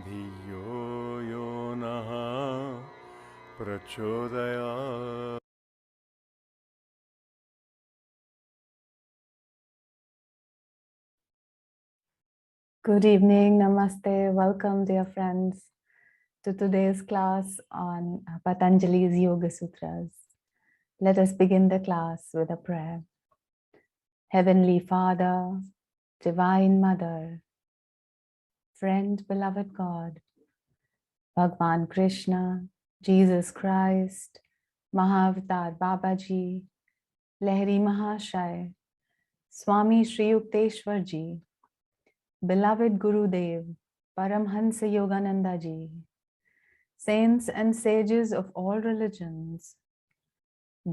धियो यो नः प्रचोदयात्. Good evening, namaste, welcome dear friends to today's class on Patanjali's Yoga Sutras. Let us begin the class with a prayer. Heavenly Father, Divine Mother, Friend, Beloved God, Bhagwan Krishna, Jesus Christ, Mahavatar Babaji, Lahiri Mahashaya, Swami Sri Yukteswar Ji, Beloved Gurudev, Paramhansa Yogananda Ji, Saints and sages of all religions,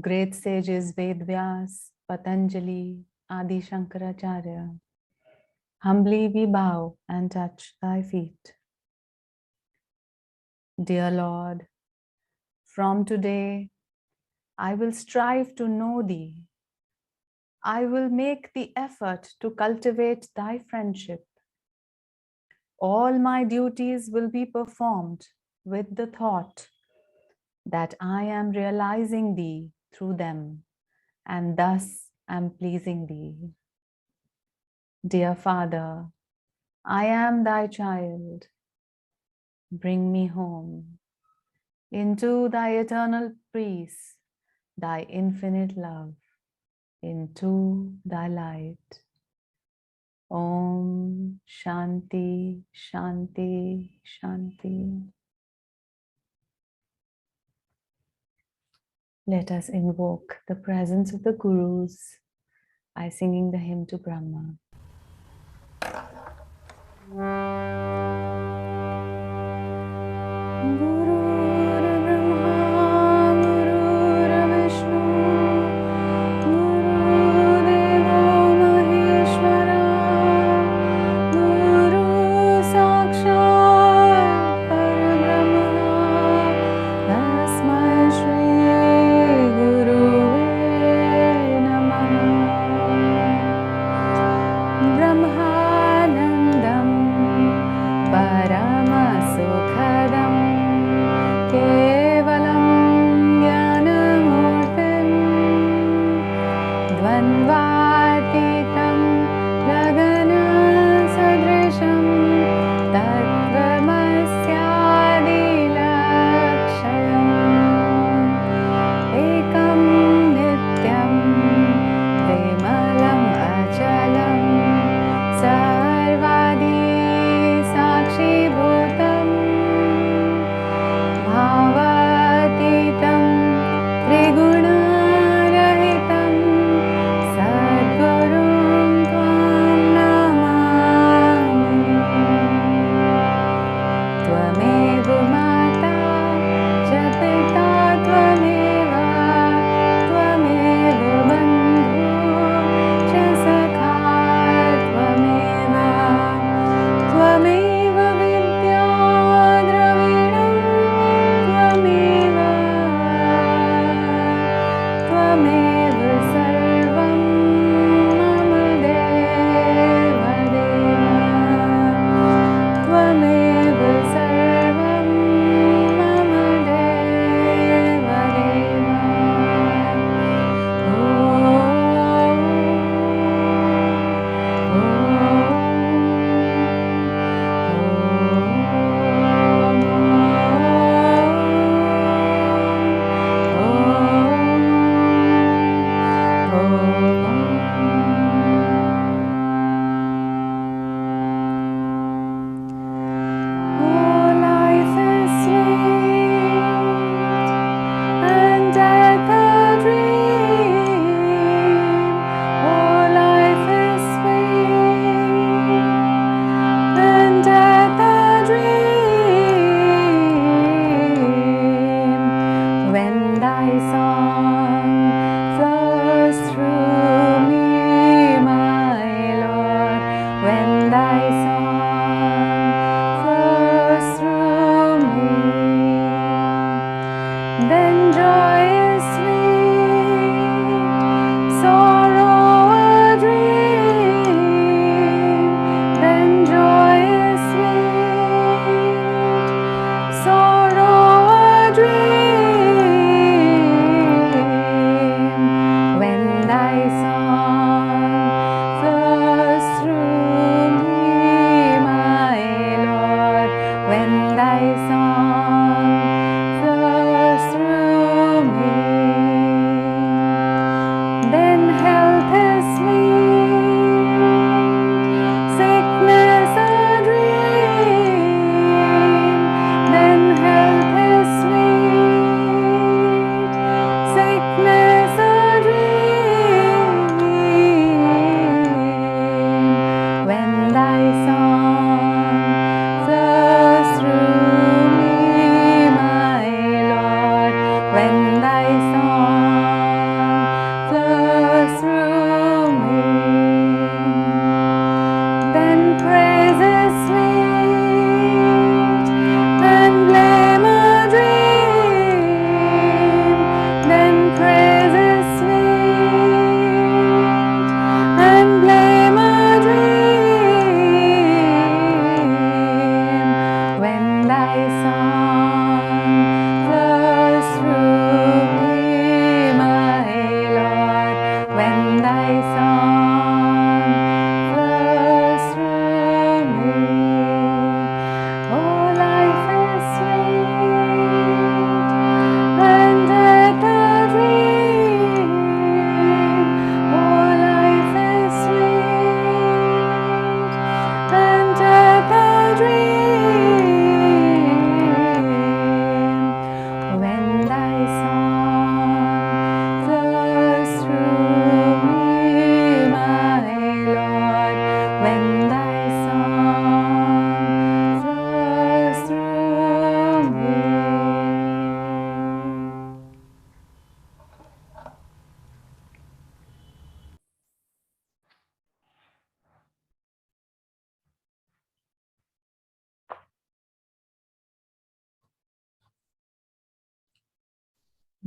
great sages Vedvyas, Patanjali, Adi Shankaracharya, humbly we bow and touch thy feet. Dear Lord, from today I will strive to know thee. I will make the effort to cultivate thy friendship. All my duties will be performed with the thought that I am realizing thee through them and thus am pleasing thee. Dear Father, I am thy child. Bring me home into thy eternal peace, thy infinite love, into thy light. Om Shanti, Shanti, Shanti. Let us invoke the presence of the Gurus by singing the hymn to Brahma.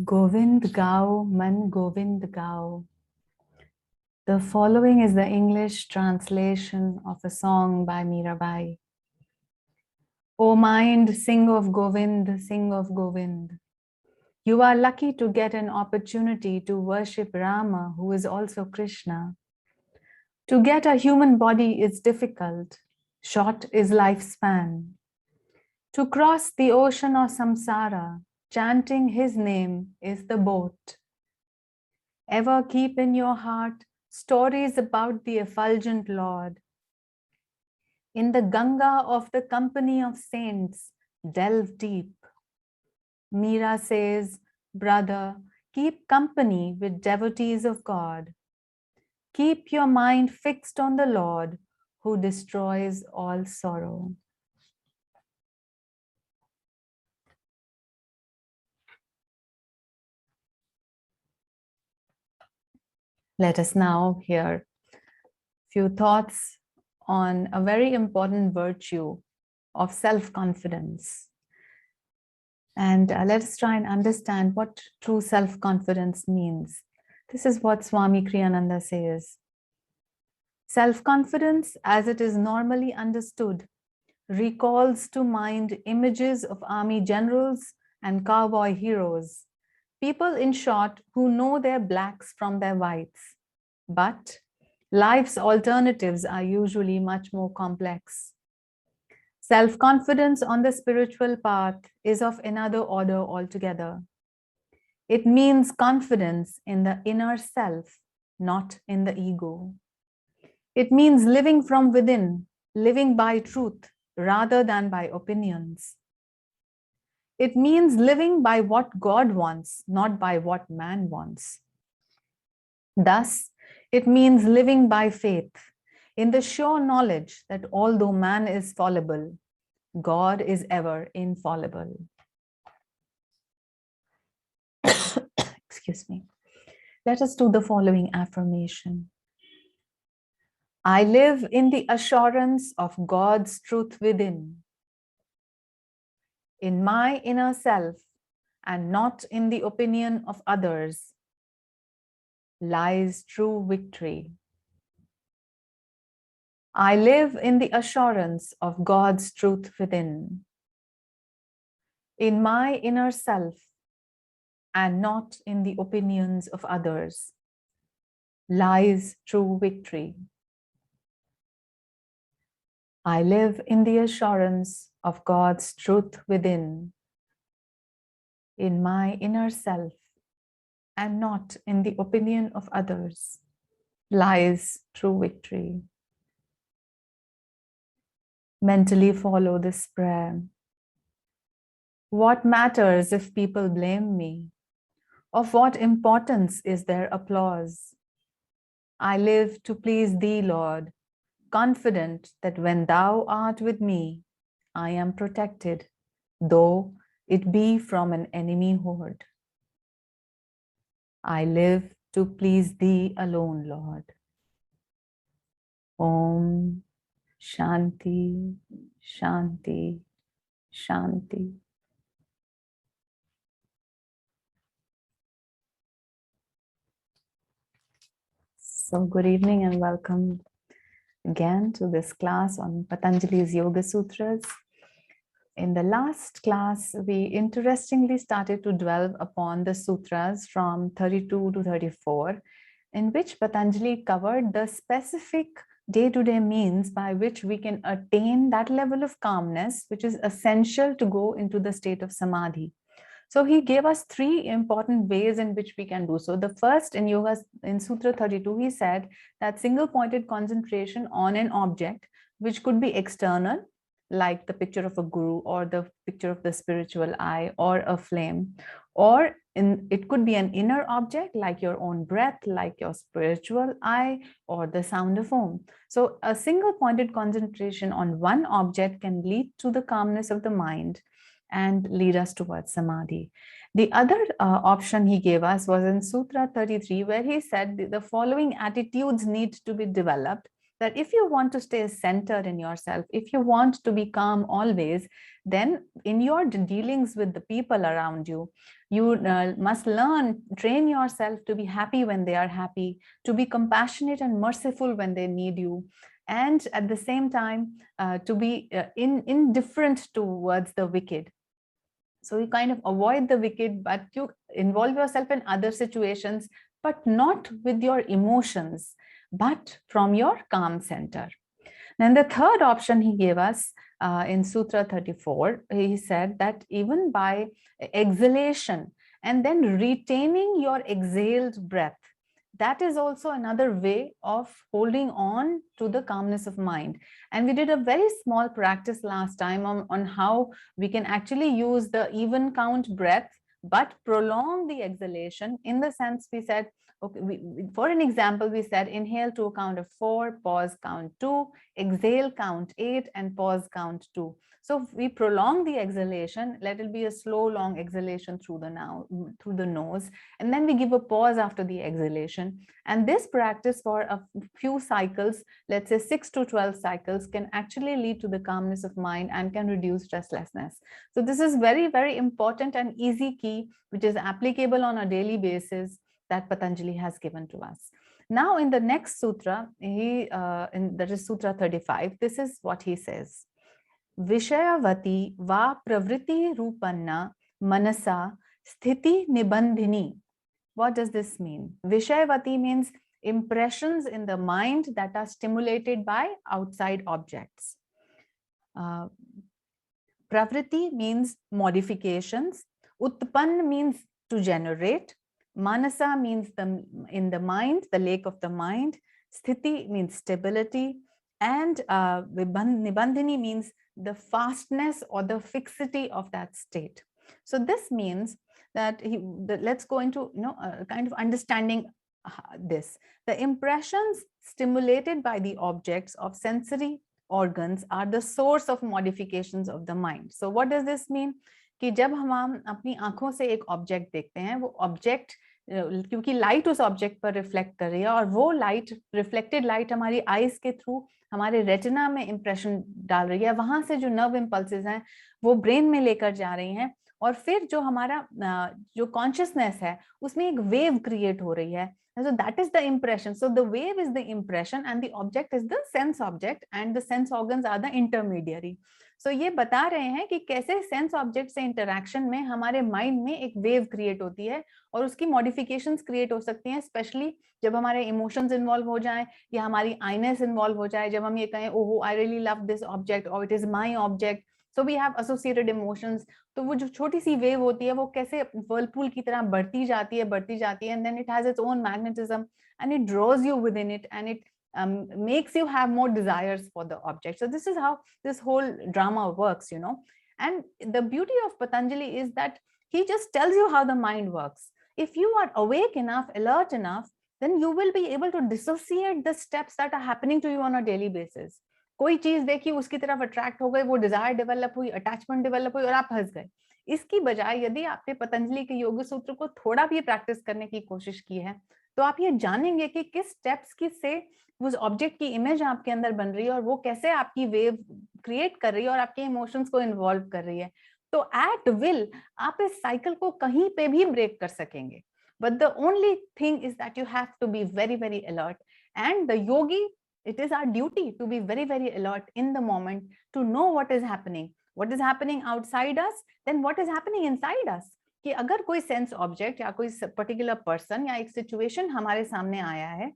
Govind Gao, Man Govind Gao. The following is the English translation of a song by Mirabai. O mind, sing of Govind, sing of Govind. You are lucky to get an opportunity to worship Rama, who is also Krishna. To get a human body is difficult. Short is lifespan. To cross the ocean of samsara, chanting his name is the boat. Ever keep in your heart stories about the effulgent Lord. In the Ganga of the company of saints, delve deep. Meera says, brother, keep company with devotees of God. Keep your mind fixed on the Lord who destroys all sorrow. Let us now hear a few thoughts on a very important virtue of self-confidence. And let us try and understand what true self-confidence means. This is what Swami Kriyananda says. Self-confidence, as it is normally understood, recalls to mind images of army generals and cowboy heroes, people in short who know their blacks from their whites. But life's alternatives are usually much more complex. Self-confidence on the spiritual path is of another order altogether. It means confidence in the inner self, not in the ego. It means living from within, living by truth rather than by opinions. It means living by what God wants, not by what man wants. Thus, it means living by faith, in the sure knowledge that although man is fallible, God is ever infallible. Excuse me. Let us do the following affirmation. I live in the assurance of God's truth within, in my inner self, and not in the opinion of others, lies true victory. I live in the assurance of God's truth within, in my inner self, and not in the opinions of others, lies true victory. I live in the assurance of God's truth within, in my inner self, and not in the opinion of others, lies true victory. Mentally follow this prayer. What matters if people blame me? Of what importance is their applause? I live to please thee, Lord, confident that when thou art with me, I am protected, though it be from an enemy horde. I live to please thee alone, Lord. Om Shanti, Shanti, Shanti. So good evening and welcome again to this class on Patanjali's Yoga Sutras. In the last class, we interestingly started to dwell upon the sutras from 32 to 34, in which Patanjali covered the specific day-to-day means by which we can attain that level of calmness, which is essential to go into the state of samadhi. So he gave us three important ways in which we can do so. The first in yoga, in Sutra 32, he said that single-pointed concentration on an object, which could be external, like the picture of a guru or the picture of the spiritual eye or a flame, or it could be an inner object like your own breath, like your spiritual eye or the sound of Om. So a single pointed concentration on one object can lead to the calmness of the mind and lead us towards samadhi. The other option he gave us was in Sutra 33, where he said the following attitudes need to be developed that if you want to stay centered in yourself, if you want to be calm always, then in your dealings with the people around you, you must train yourself to be happy when they are happy, to be compassionate and merciful when they need you, and at the same time to be indifferent towards the wicked. So you kind of avoid the wicked, but you involve yourself in other situations, but not with your emotions, but from your calm center. Then the third option he gave us in Sutra 34, he said that even by exhalation and then retaining your exhaled breath, that is also another way of holding on to the calmness of mind. And we did a very small practice last time on how we can actually use the even count breath, but prolong the exhalation, in the sense we said, okay, for an example, we said inhale to a count of 4, pause, count 2, exhale, count 8, and pause, count 2. So we prolong the exhalation, let it be a slow, long exhalation through the nose, and then we give a pause after the exhalation. And this practice for a few cycles, let's say 6 to 12 cycles, can actually lead to the calmness of mind and can reduce restlessness. So this is very, very important and easy key, which is applicable on a daily basis, that Patanjali has given to us. Now in the next sutra, that is Sutra 35, this is what he says. Vishayavati va pravriti rupanna manasa sthiti nibandhini. What does this mean? Vishayavati means impressions in the mind that are stimulated by outside objects. Pravriti means modifications. Utpann means to generate. Manasa means in the mind, the lake of the mind. Sthiti means stability. And Nibandhini means the fastness or the fixity of that state. So this means that let's go into kind of understanding this. The impressions stimulated by the objects of sensory organs are the source of modifications of the mind. So what does this mean? कि जब हम अपनी आंखों से एक object देखते हैं, वो ऑब्जेक्ट क्योंकि लाइट उस ऑब्जेक्ट पर रिफ्लेक्ट कर रही है, और वो लाइट, रिफ्लेक्टेड लाइट हमारी आईज के थ्रू हमारे रेटिना में इंप्रेशन डाल रही है, वहां से जो नर्व इम्पल्सेस हैं वो ब्रेन में लेकर जा रही हैं, और फिर जो हमारा जो कॉन्शियसनेस है उसमें एक वेव क्रिएट हो रही है. So that is the impression. So the wave is the impression and the object is the sense object, and the sense organs are the intermediary. So ये बता रहे हैं कि कैसे सेंस ऑब्जेक्ट से इंटरैक्शन में हमारे माइंड में एक वेव क्रिएट होती है, और उसकी मॉडिफिकेशंस क्रिएट हो सकती हैं, स्पेशली जब हमारे इमोशंस इन्वॉल्व हो जाएं या हमारी आईनेस इन्वॉल्व हो जाए, जब हम ये कहें ओहो I really love this object और it is my object, so we have associated emotions. तो वो जो छोटी सी वेव होती है वो कैसे वर्लपूल की तरह बढ़ती जाती है, and then it has its own magnetism and it draws you within it, and it makes you have more desires for the object. So this is how this whole drama works, And the beauty of Patanjali is that he just tells you how the mind works. If you are awake enough, alert enough, then you will be able to dissociate the steps that are happening to you on a daily basis. कोई चीज देखी, उसकी तरफ attract हो गए, वो Dzire develop हुई, attachment develop हुई और आप फंस गए. इसकी बजाय यदि आपने पतंजलि के योग सूत्र को थोड़ा भी प्रैक्टिस करने की कोशिश की है, तो आप ये जानेंगे कि किस स्टेप्स की से उस ऑब्जेक्ट की इमेज आपके अंदर बन रही है, और वो कैसे आपकी वेव क्रिएट कर रही है और आपके इमोशंस को इन्वॉल्व कर रही है. तो एट विल आप इस साइकिल को कहीं पे भी ब्रेक कर सकेंगे. But the only thing is that you have to be very very alert, and the yogi, it is our duty to be very very alert in the moment, to know what is happening outside us, then what is happening inside us. कि अगर कोई sense object या कोई particular person या एक situation हमारे सामने आया है,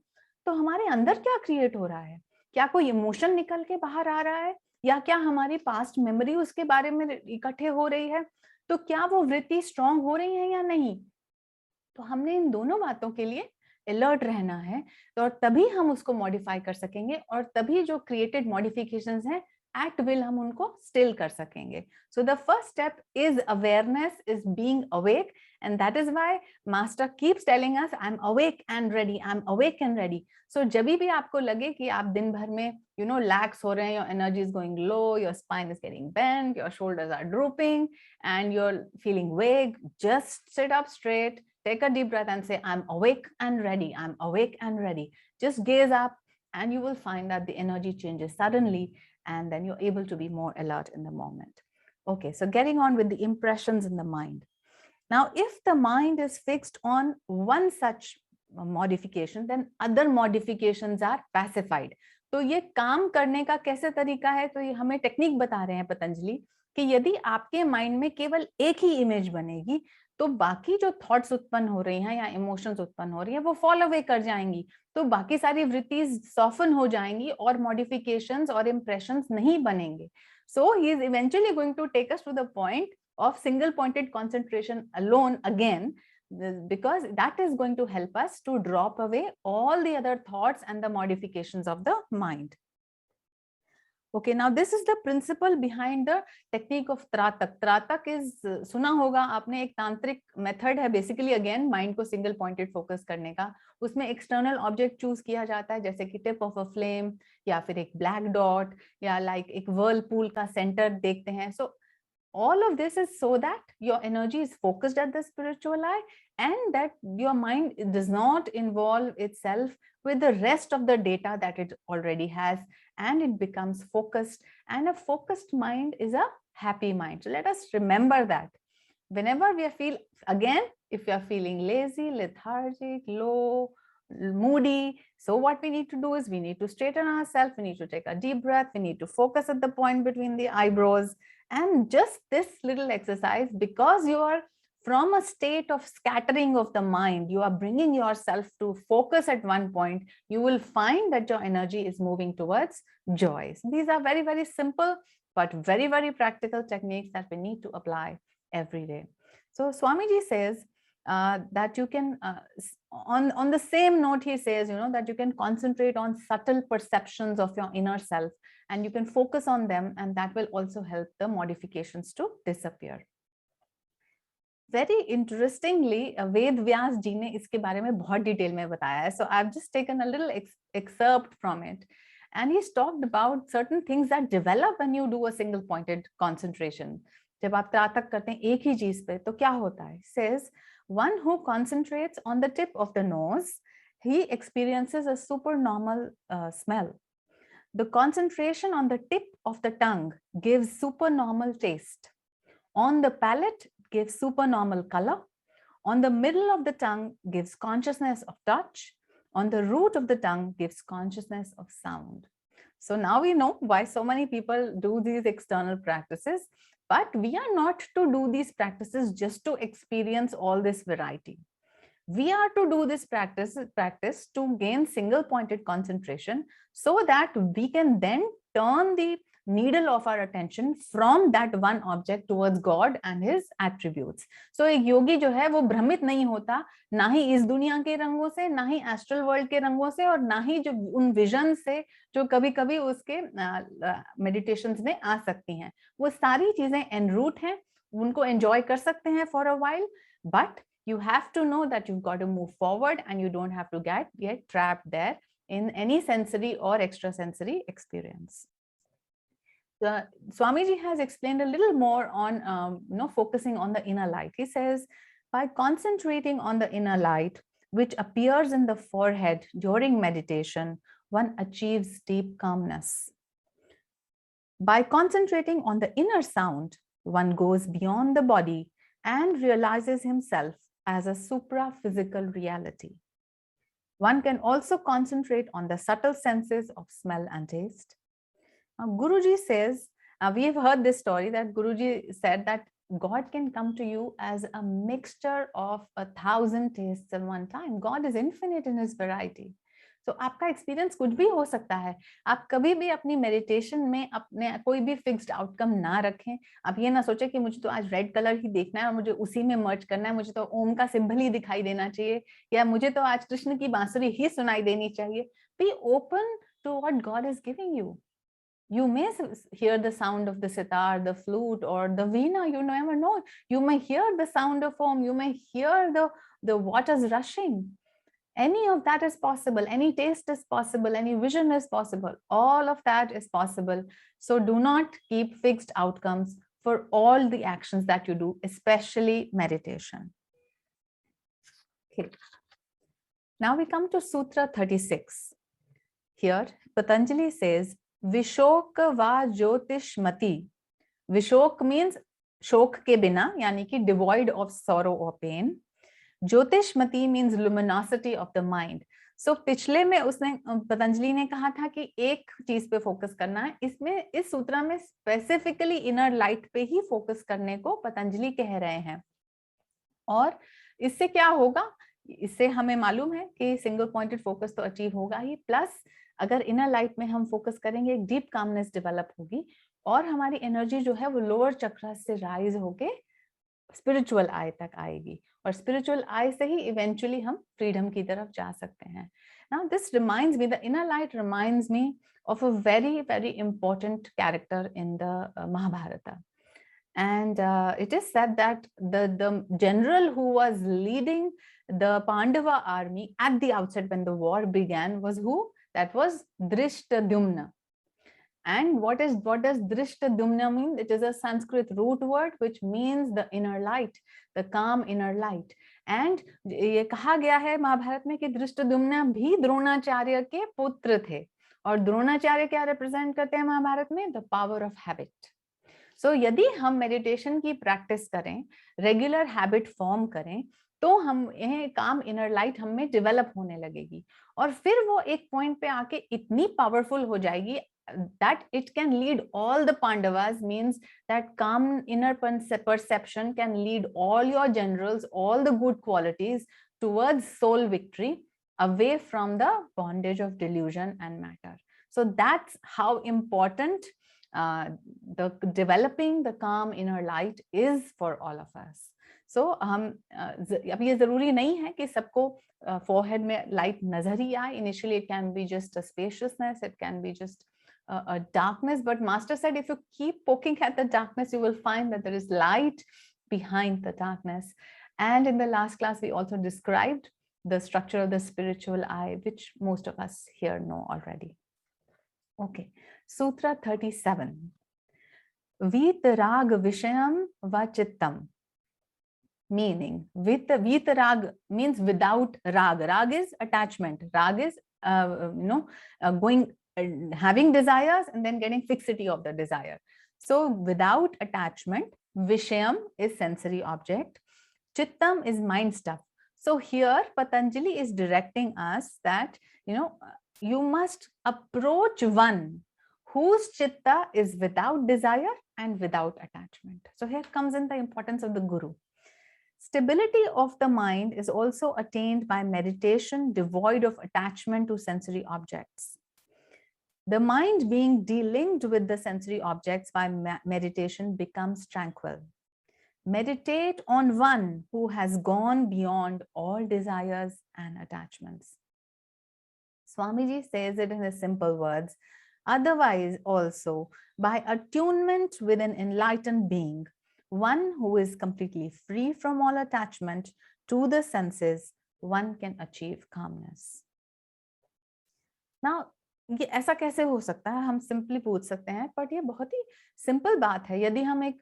तो हमारे अंदर क्या क्रिएट हो रहा है, क्या कोई इमोशन निकल के बाहर आ रहा है, या क्या हमारी पास्ट मेमोरी उसके बारे में इकट्ठे हो रही है, तो क्या वो वृत्ति स्ट्रांग हो रही है या नहीं. तो हमने इन दोनों बातों के लिए अलर्ट रहना है, तो तभी हम उसको मॉडिफाई कर सकेंगे, और तभी जो क्रिएटेड मॉडिफिकेशंस हैं एट विल हम उनको स्टिल कर सकेंगे. So the first step is awareness, is being awake, and that is why master keeps telling us I am awake and ready, I am awake and ready. So जब भी आपको लगे कि आप दिन भर में लैक्स हो रहे हैं, your energy is going low, your spine is getting bent, your shoulders are drooping and you're feeling vague, just sit up straight, take a deep breath and say, I'm awake and ready. I'm awake and ready. Just gaze up and you will find that the energy changes suddenly, and then you're able to be more alert in the moment. Okay, so getting on with the impressions in the mind. Now, if the mind is fixed on one such modification, then other modifications are pacified. तो ये काम करने का कैसे तरीका है, तो ये हमें टेक्निक बता रहे हैं पतंजलि कि यदि आपके माइंड में केवल एक ही इमेज बनेगी, तो बाकी जो थॉट्स उत्पन्न हो रही हैं या इमोशंस उत्पन्न हो रही हैं वो फॉल अवे कर जाएंगी, तो बाकी सारी वृत्तिज सॉफन हो जाएंगी और मॉडिफिकेशंस और इंप्रेशंस नहीं बनेंगे. So he is eventually going to take us to the point of single pointed concentration alone again, because that is going to help us to drop away all the other thoughts and the modifications of the mind. Okay, now this is the principle behind the technique of Tratak. Tratak is, सुना होगा आपने, एक तांत्रिक method है basically, again mind को single pointed focus करने का. उसमें एक्सटर्नल ऑब्जेक्ट चूज किया जाता है, जैसे कि टिप ऑफ अ फ्लेम या फिर एक ब्लैक डॉट या लाइक एक व्हर्लपूल का सेंटर देखते हैं. सो all of this is so that your energy is focused at the spiritual eye, and that your mind does not involve itself with the rest of the data that it already has, and it becomes focused, and a focused mind is a happy mind. So let us remember that whenever we feel, again, if you are feeling lazy, lethargic, low, moody, so what we need to do is we need to straighten ourselves, we need to take a deep breath, we need to focus at the point between the eyebrows. And just this little exercise, because you are from a state of scattering of the mind, you are bringing yourself to focus at one point, you will find that your energy is moving towards joy. These are very, very simple but very, very practical techniques that we need to apply every day. So Swamiji says that you can, on the same note, he says, that you can concentrate on subtle perceptions of your inner self, and you can focus on them, and that will also help the modifications to disappear. Very interestingly, Ved Vyas ji ने इसके बारे में बहुत detail में बताया है. So I've just taken a little excerpt from it, and he's talked about certain things that develop when you do a single pointed concentration. जब आप त्राटक करते हैं एक ही चीज पे, तो क्या होता है? Says one who concentrates on the tip of the nose, he experiences a supernormal smell. The concentration on the tip of the tongue gives supernormal taste. On the palate gives supernormal color. On the middle of the tongue gives consciousness of touch. On the root of the tongue gives consciousness of sound. So now we know why so many people do these external practices, but we are not to do these practices just to experience all this variety. We are to do this practice to gain single pointed concentration, so that we can then turn the needle of our attention from that one object towards God and his attributes. So एक योगी जो है वो भ्रमित नहीं होता, ना ही इस दुनिया के रंगों से, ना ही एस्ट्रल वर्ल्ड के रंगों से, और ना ही जो उन विजन से जो कभी कभी उसके मेडिटेशंस में आ सकती हैं. वो सारी चीजें en route हैं, उनको एंजॉय कर सकते हैं for a while, but you have to know that you've got to move forward, and you don't have to get trapped there in any sensory or extrasensory experience. Swamiji has explained a little more on focusing on the inner light. He says, by concentrating on the inner light, which appears in the forehead during meditation, one achieves deep calmness. By concentrating on the inner sound, one goes beyond the body and realizes himself as a supra-physical reality. One can also concentrate on the subtle senses of smell and taste. Guruji says, we have heard this story that Guruji said that God can come to you as a mixture of 1,000 tastes at one time. God is infinite in his variety. तो आपका experience कुछ भी हो सकता है. आप कभी भी अपनी मेडिटेशन में अपने कोई भी फिक्स्ड आउटकम ना रखें. आप ये ना सोचें कि मुझे तो आज रेड कलर ही देखना है और मुझे उसी में मर्ज करना है, मुझे तो ओम का सिंबल ही दिखाई देना चाहिए, या मुझे तो आज कृष्ण की बांसुरी ही सुनाई देनी चाहिए. Be open to what God is giving you. You may hear the sound of the sitar, the flute, or the veena. You never know. You may hear the sound of Om. You may hear the waters rushing. Any of that is possible. Any taste is possible. Any vision is possible. All of that is possible. So do not keep fixed outcomes for all the actions that you do, especially meditation. Okay. Now we come to Sutra 36. Here, Patanjali says, Vishoka va jyotishmati. Vishok means shok ke bina, yani ki devoid of sorrow or pain. Jyotishmati means luminosity of the mind. So पिछले में उसने पतंजलि ने कहा था कि एक चीज पे फोकस करना है, इसमें इस सूत्र में स्पेसिफिकली इनर लाइट पे ही फोकस करने को पतंजलि कह रहे हैं। और इससे क्या होगा, इससे हमें मालूम है कि सिंगल पॉइंटेड फोकस तो अचीव होगा ही, प्लस अगर इनर लाइट में हम फोकस करेंगे एक डीप कामनेस डेवलप होगी और हमारी एनर्जी जो है वो लोअर चक्र से राइज होके स्पिरिचुअल आई तक आएगी और स्पिरिचुअल आई से ही इवेंचुअली हम फ्रीडम की तरफ जा सकते हैं। Now this reminds me, the inner light reminds me of a very very important character in the Mahabharata. And it is said that the general who was leading the Pandava army at the outset when the war began was who? That was Drishtadumna. And what does Drishtadumna mean? It is a Sanskrit root word which means the inner light, the calm inner light. And ये कहा गया है महाभारत में कि दृष्टद्युम्न भी द्रोणाचार्य के पुत्र थे और द्रोणाचार्य क्या रिप्रेजेंट करते हैं महाभारत में? The power of habit. So यदि हम मेडिटेशन की प्रैक्टिस करें, रेगुलर हैबिट फॉर्म करें, तो हम यह काम इनर लाइट हम में डेवलप होने लगेगी और फिर वो एक पॉइंट पे आके इतनी पावरफुल हो जाएगी that it can lead all the Pandavas, means that calm inner perception can lead all your generals, all the good qualities towards soul victory, away from the bondage of delusion and matter. So that's how important the developing the calm inner light is for all of us. So हम अब ये जरूरी नहीं है कि सबको forehead में light नजर ही आए. Initially it can be just a spaciousness, it can be just a darkness, but Master said if you keep poking at the darkness, you will find that there is light behind the darkness. And in the last class we also described the structure of the spiritual eye, which most of us here know already. Okay, Sutra 37. Vitarag Vishayam Vachittam. Meaning, Vitarag means without rag. Rag is attachment. Rag is, having desires and then getting fixity of the desire. So without attachment, Vishayam is sensory object. Chittam is mind stuff. So here Patanjali is directing us that, you must approach one whose chitta is without desire and without attachment. So here comes in the importance of the Guru. Stability of the mind is also attained by meditation devoid of attachment to sensory objects. The mind being delinked with the sensory objects by meditation becomes tranquil. Meditate on one who has gone beyond all desires and attachments. Swamiji says it in his simple words. Otherwise also, by attunement with an enlightened being, one who is completely free from all attachment to the senses, one can achieve calmness. Now, ये ऐसा कैसे हो सकता है? हम simply पूछ सकते हैं, बट ये बहुत ही सिंपल बात है. यदि हम एक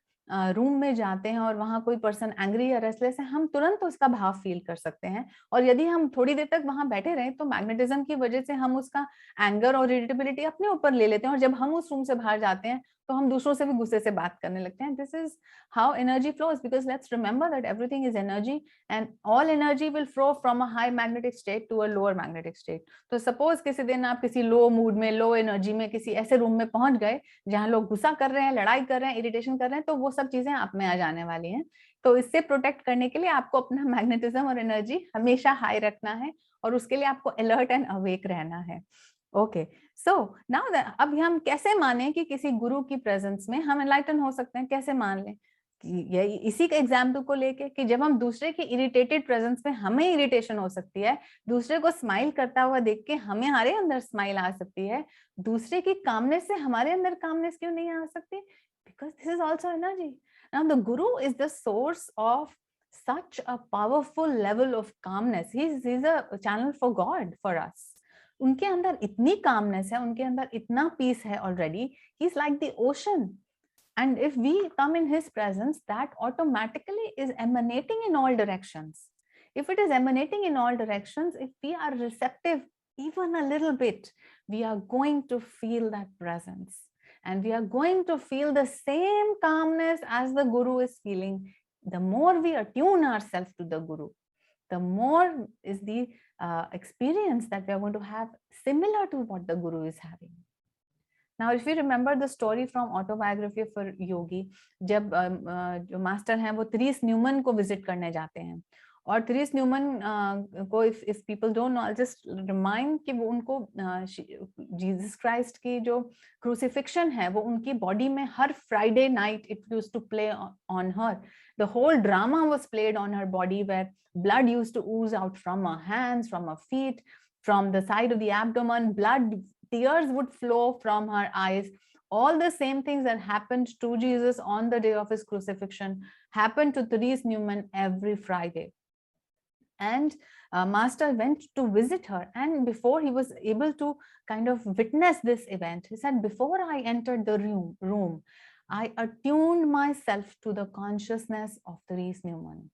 रूम में जाते हैं और वहां कोई पर्सन एंग्री या रेस्टलेस है, हम तुरंत उसका भाव फील कर सकते हैं. और यदि हम थोड़ी देर तक वहां बैठे रहें तो मैग्नेटिज्म की वजह से हम उसका एंगर और इरिटेबिलिटी अपने ऊपर ले लेते हैं और जब हम उस रूम से बाहर जाते हैं तो हम दूसरों से भी गुस्से से बात करने लगते हैं. This is how energy flows, because let's remember that everything is energy and all energy will flow from a high magnetic state to a lower magnetic state. तो सपोज किसी दिन आप किसी लो मूड में, लो एनर्जी में किसी ऐसे room में पहुंच गए जहां लोग गुस्सा कर रहे हैं, लड़ाई कर रहे हैं, इरिटेशन कर रहे हैं, तो वो सब चीजें आप में आ जाने वाली हैं. तो इससे प्रोटेक्ट करने के लिए आपको अपना मैग्नेटिज्म और एनर्जी हमेशा हाई रखना है और उसके लिए आपको अलर्ट एंड अवेक रहना है. ओके, सो नाउ अब हम कैसे माने कि किसी गुरु की प्रेजेंस में हम एनलाइटन हो सकते हैं? कैसे मान लें? इसी के एग्जाम्पल को लेके कि जब हम दूसरे की इरिटेटेड प्रेजेंस में हमें इरिटेशन हो सकती है, दूसरे को स्माइल करता हुआ देख के हमारे अंदर स्माइल आ सकती है, दूसरे की कामनेस से हमारे अंदर कामनेस क्यों नहीं आ सकती? Because this is also energy. Now the guru is the source of such a powerful level of calmness. He's a channel for God for us. उनके अंदर इतनी calmness है, उनके अंदर इतना peace है already. He's like the ocean. And if we come in his presence, that automatically is emanating in all directions. If it is emanating in all directions, if we are receptive even a little bit, we are going to feel that presence. And we are going to feel the same calmness as the Guru is feeling. The more we attune ourselves to the Guru, the more is the experience that we are going to have similar to what the Guru is having. Now, if you remember the story from autobiography for Yogi, जब जो master हैं वो थ्रीस Neumann को visit करने जाते हैं, और थ्रीस Neumann को if people don't know, I'll just remind कि वो उनको जीसस क्राइस्ट की जो क्रूसिफिक्शन है वो उनकी बॉडी में हर Friday night it used to play on her. The whole drama was played on her body, where blood used to ooze out from her hands, from her feet, from the side of the abdomen. Tears would flow from her eyes. All the same things that happened to Jesus on the day of his crucifixion happened to Therese Newman every Friday. And Master went to visit her, and before he was able to kind of witness this event, he said, before I entered the room, I attuned myself to the consciousness of Therese Newman.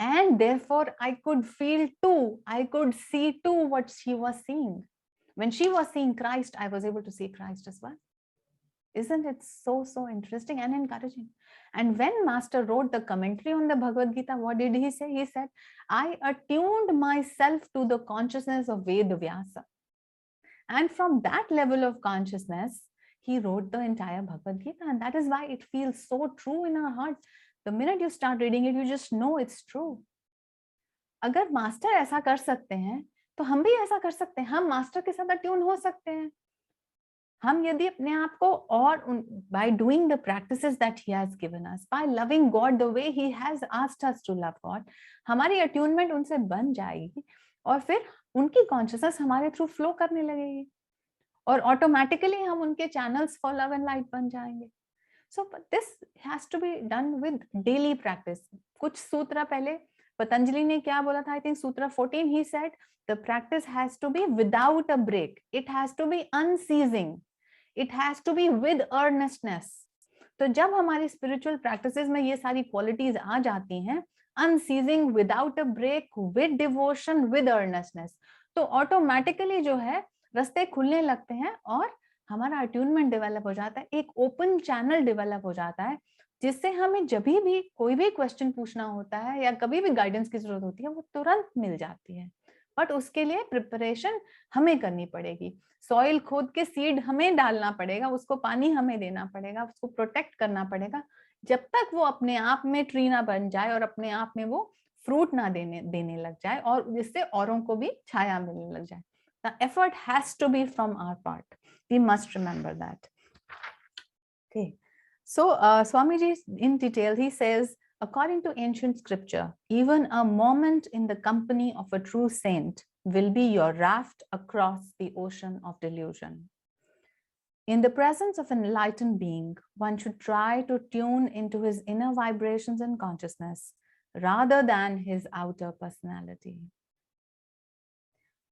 And therefore, I could feel too, I could see too what she was seeing. When she was seeing Christ, I was able to see Christ as well. Isn't it so interesting and encouraging? And when Master wrote the commentary on the Bhagavad Gita, what did he say? He said, I attuned myself to the consciousness of Ved Vyasa. And from that level of consciousness, he wrote the entire Bhagavad Gita. And that is why it feels so true in our heart. The minute you start reading it, you just know it's true. अगर master ऐसा कर सकते हैं, तो हम भी ऐसा कर सकते हैं. हम मास्टर के साथ अट्यून हो सकते हैं. हम यदि अपने आप को और by doing the practices that he has given us, by loving God the way he has asked us to love God, हमारी attunement उनसे बन जाएगी और फिर उनकी consciousness हमारे थ्रू फ्लो करने लगेगी और ऑटोमेटिकली हम उनके channels for love and light बन जाएंगे. So this has to be done with daily practice. कुछ सूत्र पहले पतंजलि ने क्या बोला था? I think सूत्र 14, he said the practice has to be without a break. It has to be unceasing. It has to be with earnestness. तो जब हमारी spiritual practices में ये सारी qualities आ जाती हैं, unceasing, without a break, with devotion, with earnestness, तो automatically जो है रास्ते खुलने लगते हैं और हमारा अट्यूनमेंट डेवलप हो जाता है, एक ओपन चैनल डेवलप हो जाता है, जिससे हमें जब भी कोई भी क्वेश्चन पूछना होता है या कभी भी गाइडेंस की जरूरत होती है वो तुरंत मिल जाती है. बट उसके लिए प्रिपरेशन हमें करनी पड़ेगी. सॉइल खोद के सीड हमें डालना पड़ेगा, उसको पानी हमें देना पड़ेगा, उसको प्रोटेक्ट करना पड़ेगा, जब तक वो अपने आप में ट्री ना बन जाए और अपने आप में वो फ्रूट ना देने लग जाए और जिससे औरों को भी छाया मिलने लग जाए. The effort has to be from our part. We must remember that. Okay. So Swamiji in detail, he says, according to ancient scripture, even a moment in the company of a true saint will be your raft across the ocean of delusion. In the presence of an enlightened being, one should try to tune into his inner vibrations and consciousness rather than his outer personality.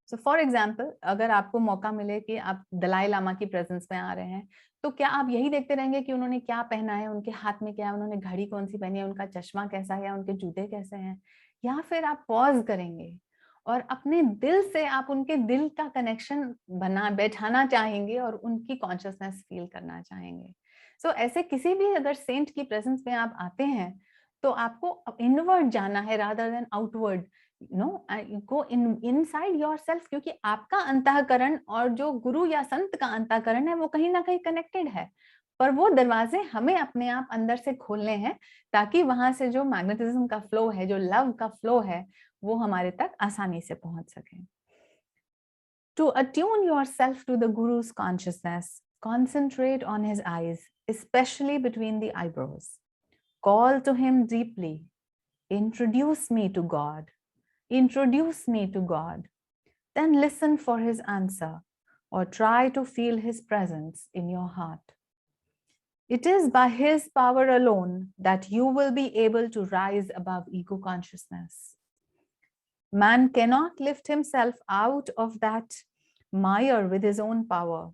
So for example, अगर आपको मौका मिले कि आप दलाई लामा की presence में आ रहे हैं, तो क्या आप यही देखते रहेंगे कि उन्होंने क्या पहना है, उनके हाथ में क्या है, उन्होंने घड़ी कौन सी पहनी है, उनका चश्मा कैसा है या उनके जूते कैसे हैं, या फिर आप पॉज करेंगे और अपने दिल से आप उनके दिल का कनेक्शन बैठाना चाहेंगे और उनकी कॉन्शियसनेस फील करना चाहेंगे. सो ऐसे किसी भी अगर सेंट की प्रेजेंस में आप आते हैं तो आपको इनवर्ड जाना है rather than outward. go inside yourself, क्योंकि आपका अंतःकरण और जो गुरु या संत का अंतःकरण है वो कहीं ना कहीं कनेक्टेड है, पर वो दरवाजे हमें अपने आप अंदर से खोलने हैं ताकि वहां से जो मैग्नेटिज्म का फ्लो है, जो लव का फ्लो है, वो हमारे तक आसानी से पहुंच सके. To attune yourself to the Guru's consciousness, concentrate on his eyes, especially between the eyebrows. Call to him deeply. Introduce me to God. Introduce me to God. Then listen for his answer or try to feel his presence in your heart. It is by his power alone that you will be able to rise above ego consciousness. Man cannot lift himself out of that mire with his own power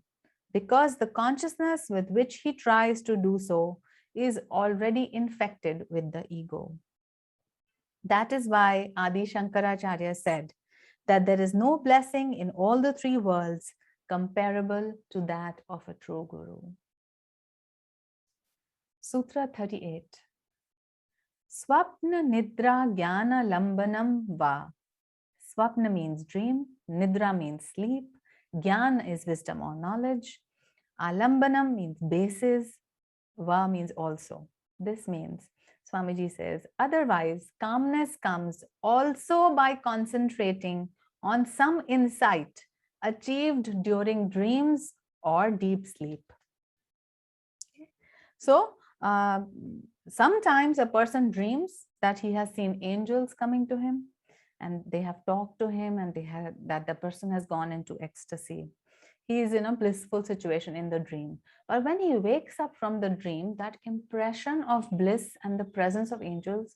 because the consciousness with which he tries to do so is already infected with the ego. That is why Adi Shankaracharya said that there is no blessing in all the three worlds comparable to that of a true guru. Sutra 38. Swapna nidra jnana lambanam va. Swapna means dream, nidra means sleep, jnana is wisdom or knowledge, alambanam means basis, va means also. This means, Swamiji says, otherwise calmness comes also by concentrating on some insight achieved during dreams or deep sleep. So, sometimes a person dreams that he has seen angels coming to him and they have talked to him and that the person has gone into ecstasy. He is in a blissful situation in the dream. But when he wakes up from the dream, that impression of bliss and the presence of angels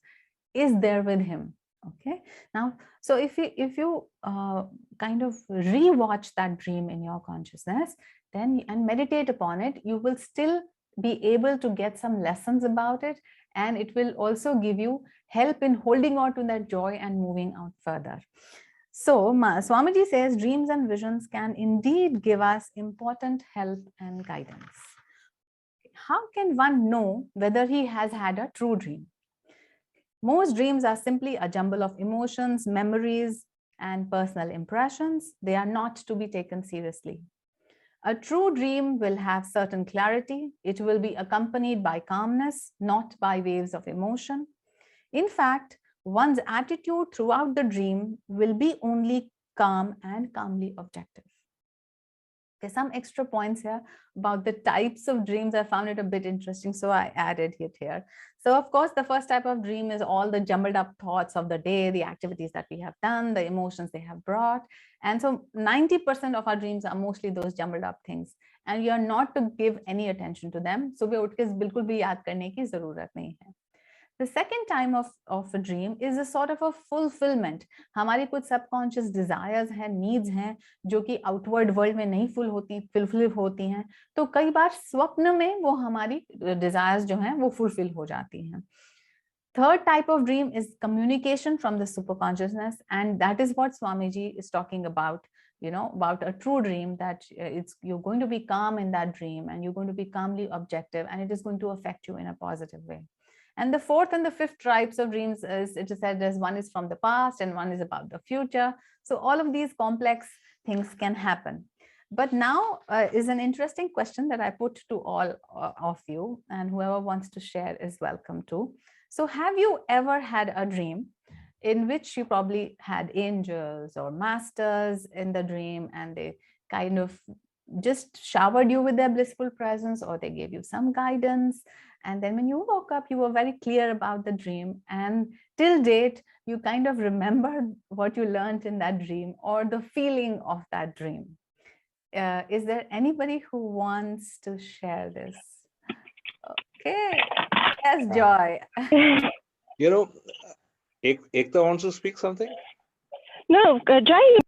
is there with him. Okay. Now, so if you kind of rewatch that dream in your consciousness, then and meditate upon it, you will still be able to get some lessons about it, and it will also give you help in holding on to that joy and moving out further. So Swamiji says dreams and visions can indeed give us important help and guidance. How can one know whether he has had a true dream? Most dreams are simply a jumble of emotions, memories, and personal impressions. They are not to be taken seriously. A true dream will have certain clarity. It will be accompanied by calmness, not by waves of emotion. In fact, one's attitude throughout the dream will be only calm and calmly objective. There's some extra points here about the types of dreams. I found it a bit interesting, so I added it here. So of course, the first type of dream is all the jumbled up thoughts of the day, the activities that we have done, the emotions they have brought. And so 90% of our dreams are mostly those jumbled up things. And you are not to give any attention to them. So we उठ के बिल्कुल भी याद करने की जरूरत नहीं है. The second time of a dream is a sort of a fulfillment. हमारी कुछ subconscious desires हैं, needs हैं, जो कि outward world में नहीं fulfill होती हैं. तो कई बार स्वप्न में वो हमारी desires जो हैं वो fulfill हो जाती हैं. Third type of dream is communication from the superconsciousness, and that is what Swamiji is talking about. About a true dream, that you're going to be calm in that dream and you're going to be calmly objective, and it is going to affect you in a positive way. And the fourth and the fifth types of dreams is, it is said, as one is from the past and one is about the future. So all of these complex things can happen. But now is an interesting question that I put to all of you, and whoever wants to share is welcome to. So have you ever had a dream in which you probably had angels or masters in the dream, and they kind of just showered you with their blissful presence, or they gave you some guidance, and then when you woke up, you were very clear about the dream, and till date, you kind of remembered what you learned in that dream or the feeling of that dream? Is there anybody who wants to share this? Okay. Yes, Joy. Ekta wants to speak something? No, Joy.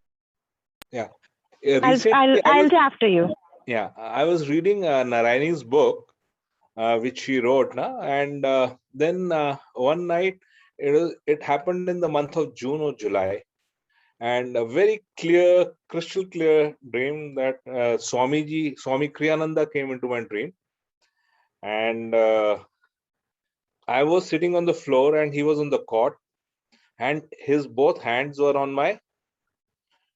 Yeah. I'll do after you. Yeah, I was reading Narayani's book, which she wrote, and then one night, it happened in the month of June or July, and a very clear, crystal clear dream that Swami Kriyananda came into my dream, and I was sitting on the floor and he was on the cot, and his both hands were on my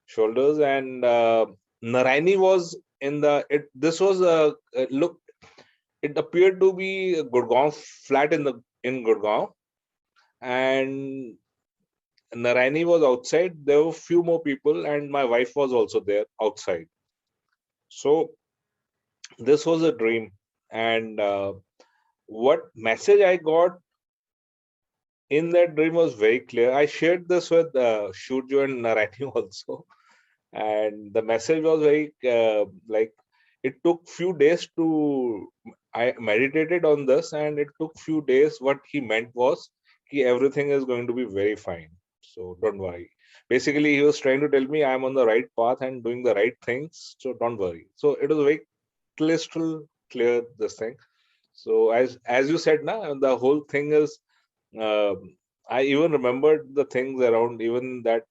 shoulders, and Narayani was in the this was it appeared to be Gurgaon, flat in Gurgaon, and Narayani was outside. There were few more people, and my wife was also there outside. So this was a dream, and what message I got in that dream was very clear. I shared this with Shurjo and Narayani also, and the message was very like, it took few days to, I meditated on this, and it took few days. What he meant was everything is going to be very fine, so don't worry. Basically, he was trying to tell me I'm on the right path and doing the right things, so don't worry. So it was very crystal clear, this thing. So as you said, the whole thing is, I even remembered the things around, even that